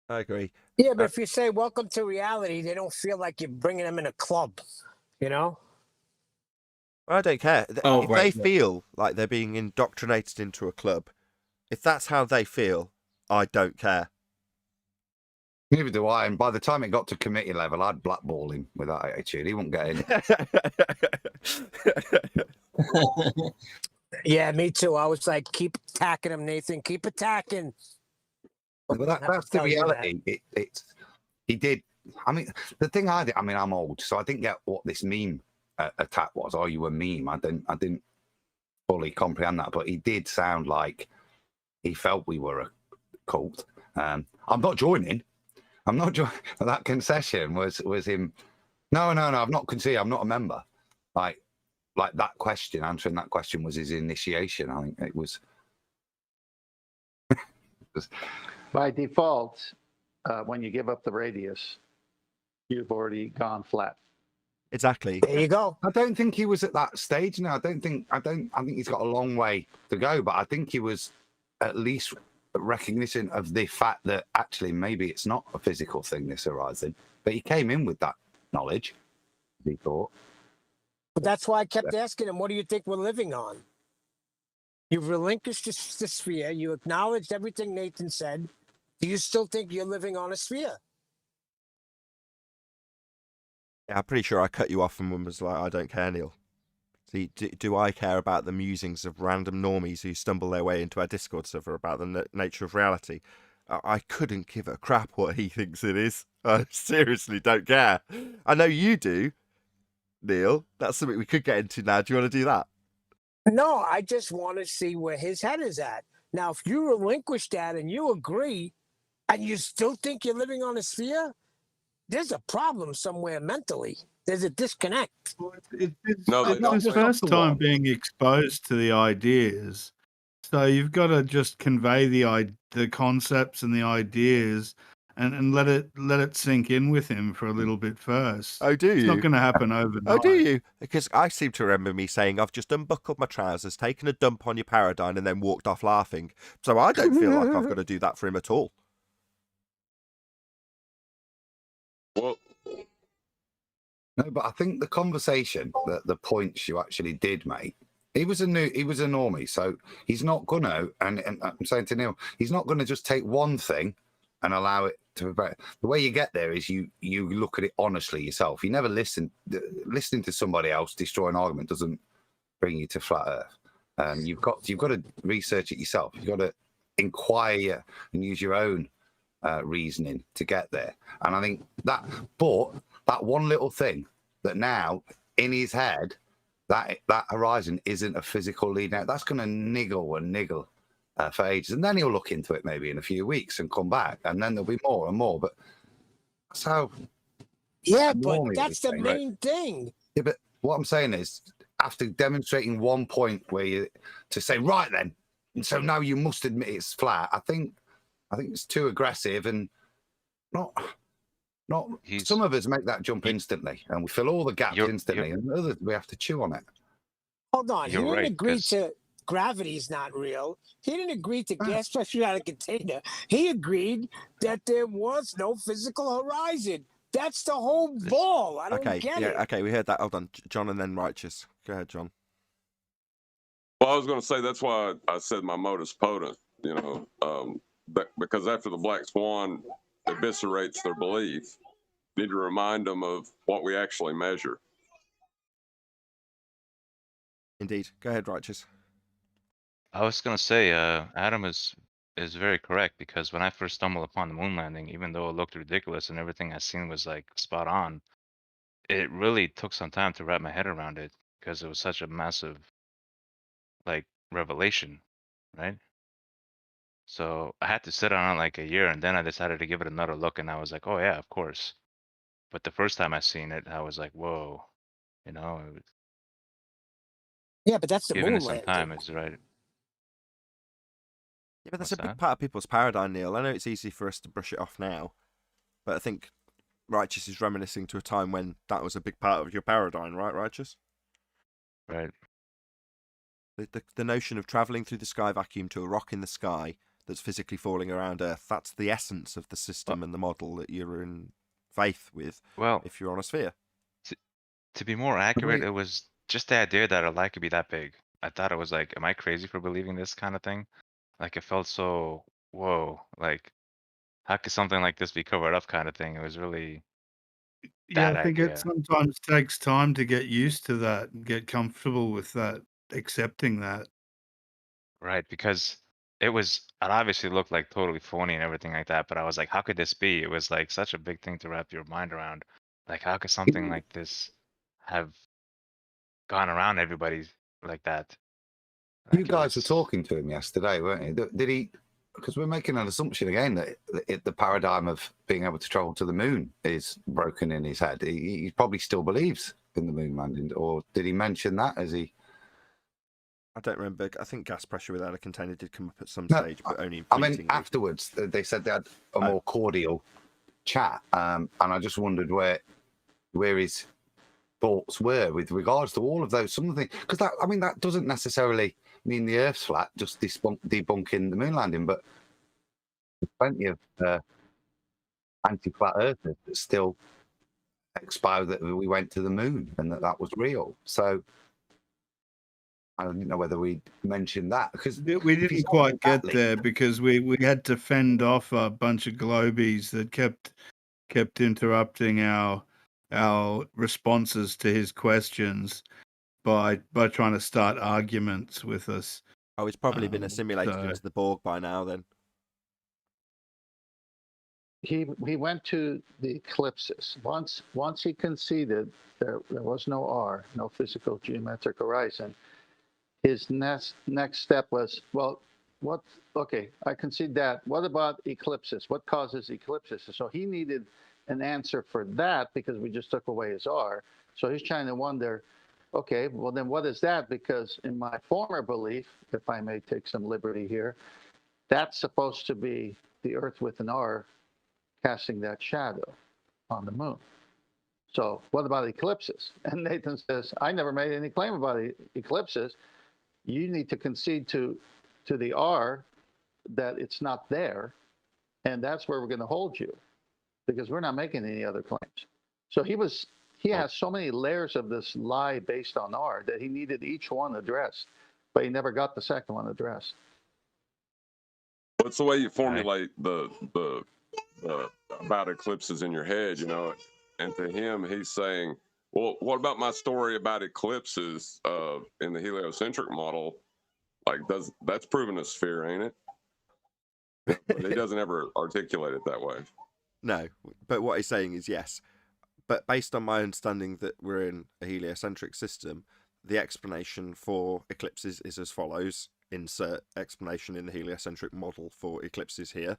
I agree. Yeah, but if you say welcome to reality, they don't feel like you're bringing them in a club, you know? I don't care. Oh, if right, they feel like they're being indoctrinated into a club, if that's how they feel, I don't care. Neither do I. And by the time it got to committee level, I'd blackball him with that attitude. He wouldn't get in. Yeah, me too. I was like, keep attacking him, Nathan. Keep attacking. But that's the reality. He did. I mean, the thing I did. I mean, I'm old, so I didn't get what this meme attack was. Oh, you a meme? I didn't fully comprehend that. But he did sound like he felt we were a cult. I'm not joining. I'm not joining. That concession was him. No. I'm not conceding. I'm not a member. Like that question. Answering that question was his initiation. I think it was. By default, when you give up the radius, you've already gone flat. Exactly. There you go. I don't think he was at that stage now. I think he's got a long way to go, but I think he was at least recognition of the fact that actually maybe it's not a physical thing, this horizon. But he came in with that knowledge, he thought. But that's why I kept asking him, what do you think we're living on? You've relinquished the sphere. You acknowledged everything Nathan said. Do you still think you're living on a sphere? Yeah, I'm pretty sure I cut you off and was like, I don't care, Neil. See, do I care about the musings of random normies who stumble their way into our Discord server about the nature of reality? I couldn't give a crap what he thinks it is. I seriously don't care. I know you do, Neil. That's something we could get into now. Do you want to do that? No, I just want to see where his head is at. Now, if you relinquish that and you agree, and you still think you're living on a sphere, there's a problem somewhere mentally. There's a disconnect. It's his first time being exposed to the ideas, so you've got to just convey the concepts and the ideas, and let it sink in with him for a little bit first. Oh, do you? It's not going to happen overnight. Oh, do you? Because I seem to remember me saying I've just unbuckled my trousers, taken a dump on your paradigm, and then walked off laughing. So I don't feel like I've got to do that for him at all. Well, no, but I think the conversation, the points you actually did make, he was a normie, so he's not gonna. And I'm saying to Neil, he's not gonna just take one thing and allow it to. The way you get there is you look at it honestly yourself. You never listen. Listening to somebody else destroy an argument doesn't bring you to flat Earth. You've got to research it yourself. You've got to inquire and use your own reasoning to get there. And I think that one little thing that now in his head, that horizon isn't a physical lead out, that's going to niggle for ages. And then he'll look into it maybe in a few weeks and come back, and then there'll be more and more. But that's how. Yeah, but that's the main thing. Yeah, but what I'm saying is, after demonstrating one point where to say, right then, so now you must admit it's flat, I think it's too aggressive and not. Some of us make that jump instantly, and we fill all the gaps instantly, and others we have to chew on it. Hold on, he didn't agree to gravity's not real. He didn't agree to gas pressure out of container. He agreed that there was no physical horizon. That's the whole ball. I don't get it. Okay, we heard that. Hold on, John, and then Righteous. Go ahead, John. Well, I was going to say that's why I said my modus ponens, because after the Black Swan eviscerates their belief, need to remind them of what we actually measure. Indeed. Go ahead, Righteous. I was gonna say, Adam is very correct, because when I first stumbled upon the moon landing, even though it looked ridiculous and everything I seen was like spot on, it really took some time to wrap my head around it, because it was such a massive revelation, right? So I had to sit on it like a year, and then I decided to give it another look, and I was like, oh yeah, of course. But the first time I seen it, I was like, whoa, it was, yeah, but that's the giving moon it some landing. time is right. Yeah, but that's a big part of people's paradigm, Neil. I know it's easy for us to brush it off now, but I think Righteous is reminiscing to a time when that was a big part of your paradigm, right, Righteous? Right. The notion of travelling through the sky vacuum to a rock in the sky that's physically falling around Earth, that's the essence of the system and the model that you're in faith with, if you're on a sphere. To be more accurate, it was just the idea that a light could be that big. I thought it was like, am I crazy for believing this kind of thing? Like, it felt so, whoa, like, how could something like this be covered up kind of thing? It was really I think it sometimes takes time to get used to that and get comfortable with that, accepting that. Right, because it obviously looked like totally phony and everything like that, but I was like, how could this be? It was like such a big thing to wrap your mind around. Like, how could something like this have gone around everybody like that? You guys were talking to him yesterday, weren't you? Did he? Because we're making an assumption again that the paradigm of being able to travel to the moon is broken in his head. He probably still believes in the moon landing, or did he mention that as he? I don't remember. I think gas pressure without a container did come up at some stage, but only. I mean, afterwards they said they had a more cordial chat, and I just wondered where his thoughts were with regards to all of those. Some of the things, because that doesn't necessarily mean the Earth's flat, just debunking the moon landing, but there's plenty of anti-flat earthers that still expound that we went to the moon and that was real. So I don't know whether we mentioned that, because we didn't quite get there because we had to fend off a bunch of globies that kept interrupting our responses to his questions. by trying to start arguments with us. Oh, it's probably been assimilated so- into the Borg by now then. He went to the eclipses. Once he conceded there was no R, no physical geometric horizon, his next step was, well, what? Okay, I concede that. What about eclipses? What causes eclipses? So he needed an answer for that because we just took away his R. So he's trying to wonder, okay, well then what is that? Because in my former belief, if I may take some liberty here, that's supposed to be the Earth with an R casting that shadow on the moon. So what about eclipses? And Nathan says, I never made any claim about eclipses. You need to concede to the R that it's not there, and that's where we're going to hold you, because we're not making any other claims. So he has so many layers of this lie based on R that he needed each one addressed, but he never got the second one addressed. What's the way you formulate the about eclipses in your head, you know? And to him, he's saying, well, what about my story about eclipses in the heliocentric model? Like, that's proven a sphere, ain't it? But he doesn't ever articulate it that way. No, but what he's saying is yes. But based on my understanding that we're in a heliocentric system, the explanation for eclipses is as follows. Insert explanation in the heliocentric model for eclipses here.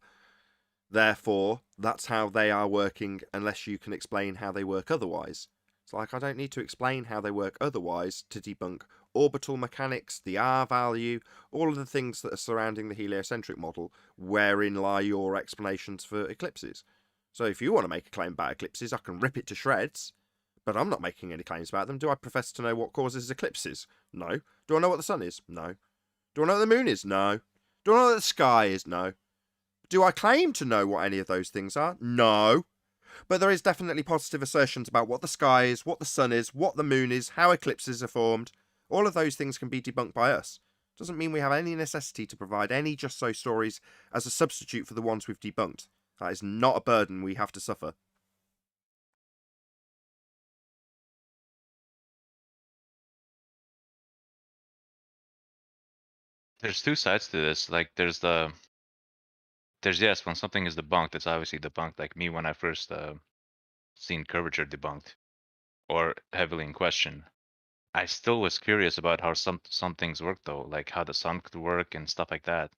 Therefore, that's how they are working unless you can explain how they work otherwise. It's like, I don't need to explain how they work otherwise to debunk orbital mechanics, the R value, all of the things that are surrounding the heliocentric model, wherein lie your explanations for eclipses. So if you want to make a claim about eclipses, I can rip it to shreds, but I'm not making any claims about them. Do I profess to know what causes eclipses? No. Do I know what the sun is? No. Do I know what the moon is? No. Do I know what the sky is? No. Do I claim to know what any of those things are? No. But there is definitely positive assertions about what the sky is, what the sun is, what the moon is, how eclipses are formed. All of those things can be debunked by us. Doesn't mean we have any necessity to provide any just so stories as a substitute for the ones we've debunked. That is not a burden we have to suffer. There's two sides to this. Like there's yes, when something is debunked, it's obviously debunked. Like me when I first seen curvature debunked or heavily in question. I still was curious about how some things work though, like how the sun could work and stuff like that.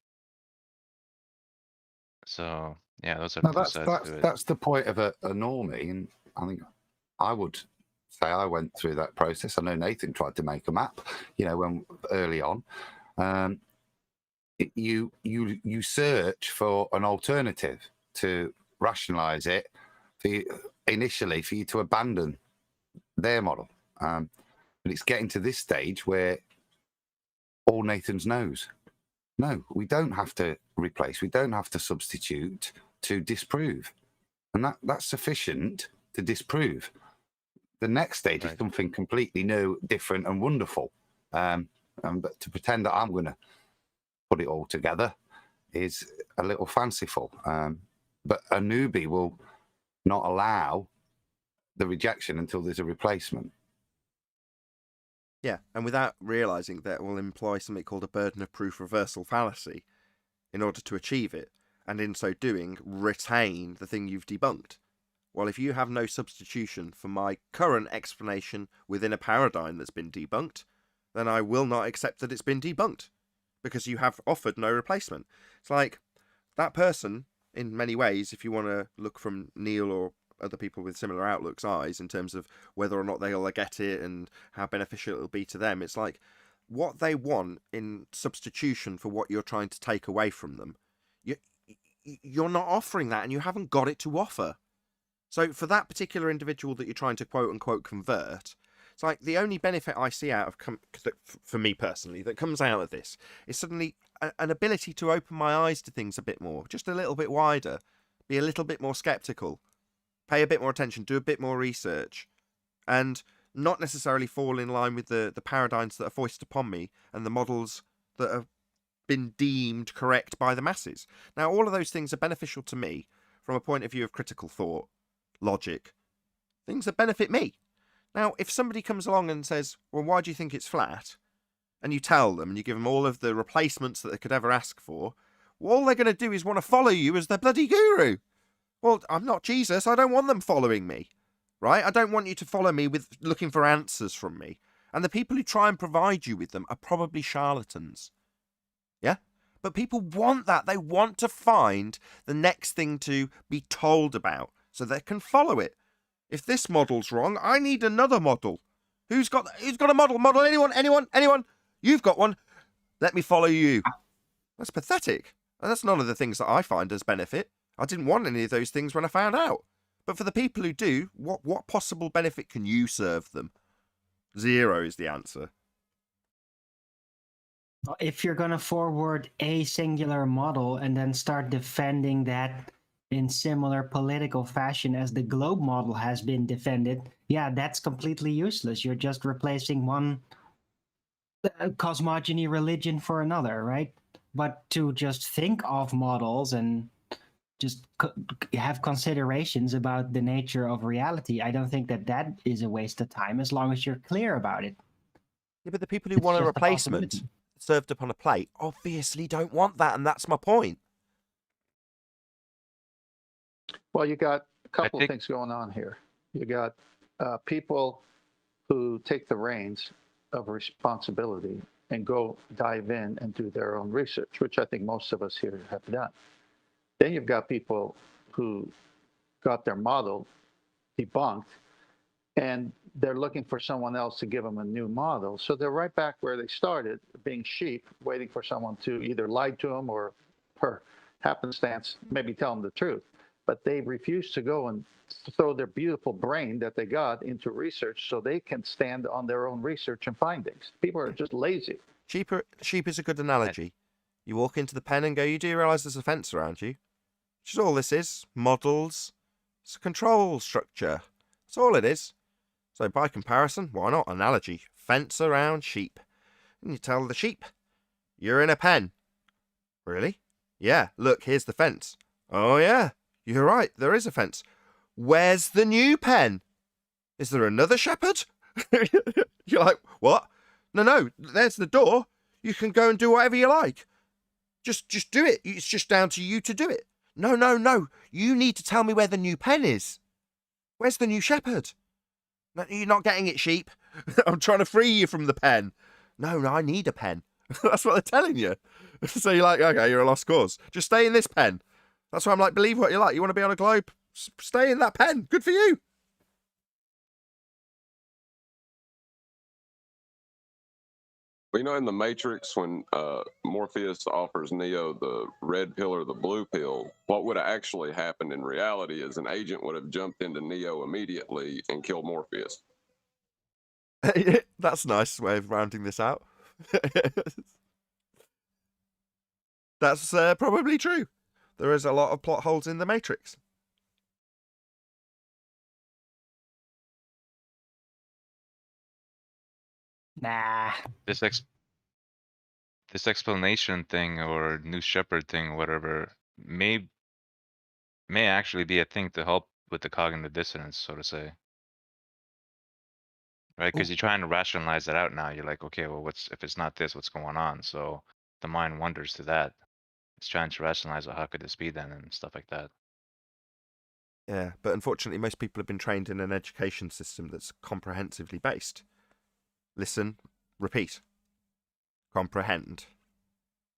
So yeah, those are No, two sides to it. that's the point of a normie, and I think I would say I went through that process. I know Nathan tried to make a map, you know, when early on. You search for an alternative to rationalize it initially for you to abandon their model. But it's getting to this stage where all Nathan's knows. No, we don't have to replace. We don't have to substitute to disprove. And that's sufficient to disprove. The next stage is something completely new, different and wonderful. But to pretend that I'm going to put it all together is a little fanciful. But a newbie will not allow the rejection until there's a replacement. Yeah, and without realising that it will employ something called a burden of proof reversal fallacy in order to achieve it, and in so doing, retain the thing you've debunked. Well, if you have no substitution for my current explanation within a paradigm that's been debunked, then I will not accept that it's been debunked, because you have offered no replacement. It's like, that person, in many ways, if you want to look from Neil or other people with similar outlooks eyes in terms of whether or not they'll get it and how beneficial it'll be to them, it's like what they want in substitution for what you're trying to take away from them, you're not offering that, and you haven't got it to offer. So for that particular individual that you're trying to quote unquote convert, it's like the only benefit I see out of for me personally that comes out of this is suddenly an ability to open my eyes to things a bit more, just a little bit wider, be a little bit more skeptical, pay a bit more attention, do a bit more research, and not necessarily fall in line with the paradigms that are foisted upon me and the models that have been deemed correct by the masses. Now, all of those things are beneficial to me from a point of view of critical thought, logic, things that benefit me. Now, if somebody comes along and says, well, why do you think it's flat? And you tell them and you give them all of the replacements that they could ever ask for, well, all they're going to do is want to follow you as their bloody guru. Well, I'm not Jesus. I don't want them following me, right? I don't want you to follow me with looking for answers from me. And the people who try and provide you with them are probably charlatans. Yeah? But people want that. They want to find the next thing to be told about so they can follow it. If this model's wrong, I need another model. Who's got a model? Model? Anyone? You've got one. Let me follow you. That's pathetic. And that's none of the things that I find as benefit. I didn't want any of those things when I found out. But for the people who do, what possible benefit can you serve them? 0 is the answer. If you're going to forward a singular model and then start defending that in similar political fashion as the globe model has been defended, yeah, that's completely useless. You're just replacing one cosmogony religion for another, right? But to just think of models and just have considerations about the nature of reality, I don't think that is a waste of time as long as you're clear about it. Yeah, but the people who want a replacement served up on a plate obviously don't want that, and that's my point. Well, you got a couple of things going on here. You got people who take the reins of responsibility and go dive in and do their own research, which I think most of us here have done. Then you've got people who got their model debunked and they're looking for someone else to give them a new model. So they're right back where they started, being sheep, waiting for someone to either lie to them or, per happenstance, maybe tell them the truth. But they refuse to go and throw their beautiful brain that they got into research so they can stand on their own research and findings. People are just lazy. Sheep is a good analogy. You walk into the pen and go, you do realise there's a fence around you. Which is all this is. Models. It's a control structure. That's all it is. So by comparison, why not? Analogy. Fence around sheep. And you tell the sheep, you're in a pen. Really? Yeah, look, here's the fence. Oh yeah, you're right, there is a fence. Where's the new pen? Is there another shepherd? You're like, what? No, there's the door. You can go and do whatever you like. Just do it. It's just down to you to do it. No. You need to tell me where the new pen is. Where's the new shepherd? No, you're not getting it, sheep. I'm trying to free you from the pen. No, I need a pen. That's what they're telling you. So you're like, okay, you're a lost cause. Just stay in this pen. That's why I'm like, believe what you like. You want to be on a globe? Stay in that pen. Good for you. Well, you know, in the Matrix, when Morpheus offers Neo the red pill or the blue pill, what would have actually happened in reality is an agent would have jumped into Neo immediately and killed Morpheus. That's a nice way of rounding this out. That's probably true. There is a lot of plot holes in the Matrix. Nah. This explanation thing or new shepherd thing, whatever, may actually be a thing to help with the cognitive dissonance, so to say. Right? Because you're trying to rationalize it out now. You're like, okay, well, if it's not this, what's going on? So the mind wanders to that. It's trying to rationalize, well, how could this be then, and stuff like that. Yeah, but unfortunately, most people have been trained in an education system that's comprehensively based. Listen, repeat, comprehend.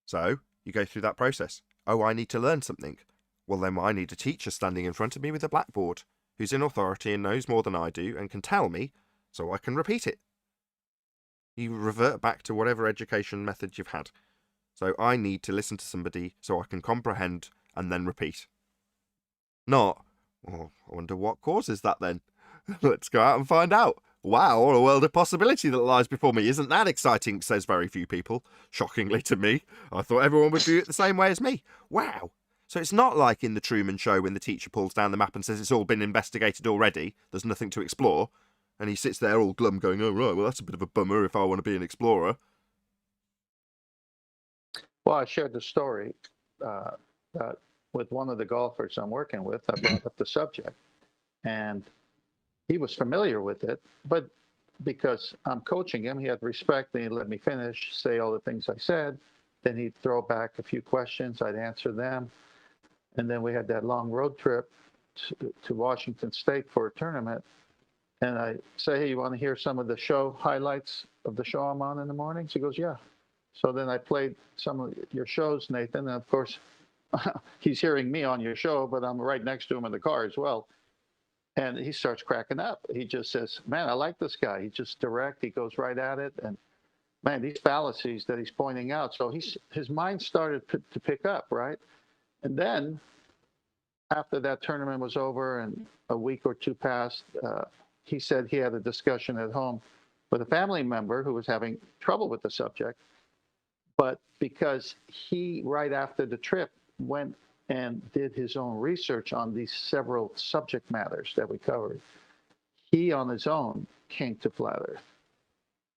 So you go through that process. Oh, I need to learn something. Well, then I need a teacher standing in front of me with a blackboard who's in authority and knows more than I do and can tell me so I can repeat it. You revert back to whatever education method you've had. So I need to listen to somebody so I can comprehend and then repeat. Not, oh, I wonder what causes that then. Let's go out and find out. Wow, what a world of possibility that lies before me. Isn't that exciting, says very few people. Shockingly to me. I thought everyone would view it the same way as me. Wow. So it's not like in the Truman Show when the teacher pulls down the map and says it's all been investigated already. There's nothing to explore. And he sits there all glum going, oh, right, well, that's a bit of a bummer if I want to be an explorer. Well, I shared the story that with one of the golfers I'm working with. I brought up the subject. And he was familiar with it, but because I'm coaching him, he had respect, and he let me finish, say all the things I said. Then he'd throw back a few questions, I'd answer them. And then we had that long road trip to Washington State for a tournament. And I say, hey, you want to hear some of the show highlights of the show I'm on in the mornings? He goes, yeah. So then I played some of your shows, Nathan. And of course, he's hearing me on your show, but I'm right next to him in the car as well. And he starts cracking up. He just says, man, I like this guy. He's just direct. He goes right at it. And man, these fallacies that he's pointing out. So his mind started to pick up, right? And then after that tournament was over and a week or two passed, he said he had a discussion at home with a family member who was having trouble with the subject. But because he, right after the trip, went and did his own research on these several subject matters that we covered, he on his own came to flat earth.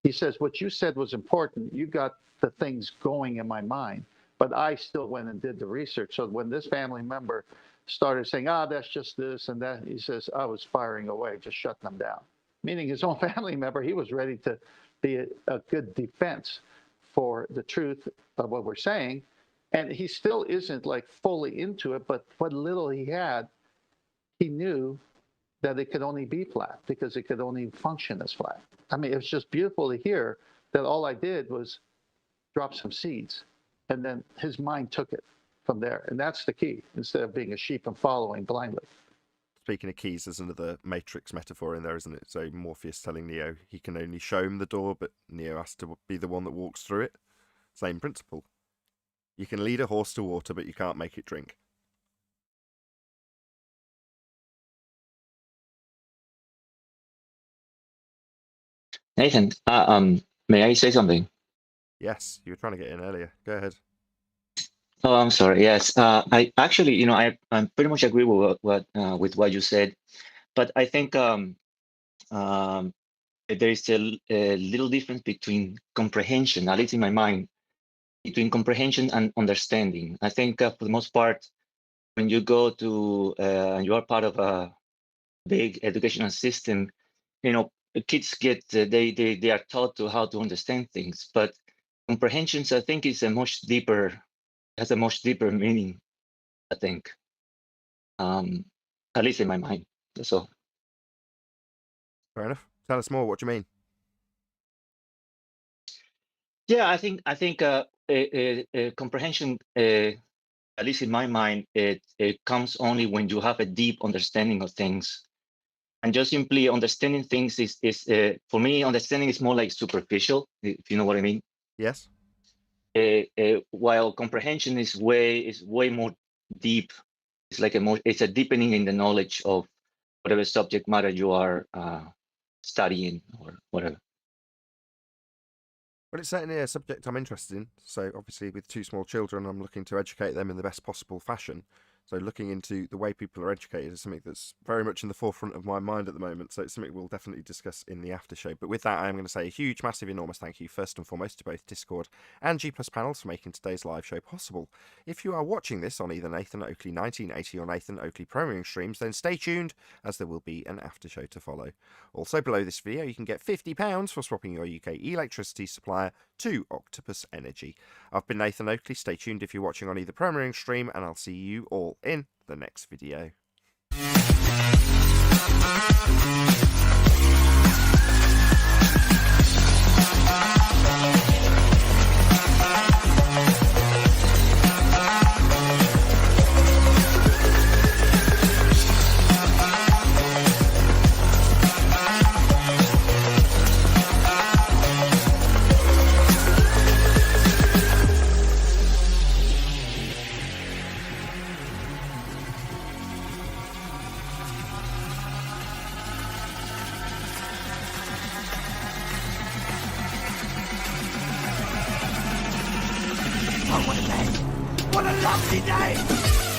He says, what you said was important. You got the things going in my mind, but I still went and did the research. So when this family member started saying, that's just this and that, he says, I was firing away, just shutting them down. Meaning his own family member, he was ready to be a good defense for the truth of what we're saying. And he still isn't like fully into it, but what little he had, he knew that it could only be flat because it could only function as flat. I mean, it was just beautiful to hear that all I did was drop some seeds, and then his mind took it from there. And that's the key, instead of being a sheep and following blindly. Speaking of keys, there's another Matrix metaphor in there, isn't it? So Morpheus telling Neo he can only show him the door, but Neo has to be the one that walks through it. Same principle. You can lead a horse to water, but you can't make it drink. Nathan, may I say something? Yes, you were trying to get in earlier. Go ahead. Oh, I'm sorry. Yes, I actually, I pretty much agree with what you said, but I think there is a little difference between comprehension, at least in my mind, between comprehension and understanding. I think for the most part, when you go to you are part of a big educational system, kids get they are taught to how to understand things, but comprehension, I think, is has a much deeper meaning, I think, at least in my mind. That's all. Fair enough. Tell us more. What do you mean? Yeah, I think comprehension, at least in my mind, it comes only when you have a deep understanding of things. And just simply understanding things is for me, understanding is more like superficial, if you know what I mean. Yes. While comprehension is way more deep. It's like it's a deepening in the knowledge of whatever subject matter you are studying or whatever. Well, it's certainly a subject I'm interested in. So obviously with two small children, I'm looking to educate them in the best possible fashion. So looking into the way people are educated is something that's very much in the forefront of my mind at the moment. So it's something we'll definitely discuss in the after show. But with that, I'm going to say a huge, massive, enormous thank you first and foremost to both Discord and G+ Panels for making today's live show possible. If you are watching this on either Nathan Oakley 1980 or Nathan Oakley premiering streams, then stay tuned as there will be an after show to follow. Also below this video, you can get £50 for swapping your UK electricity supplier to Octopus Energy. I've been Nathan Oakley. Stay tuned if you're watching on either premiering stream, and I'll see you all in the next video. What a lovely day!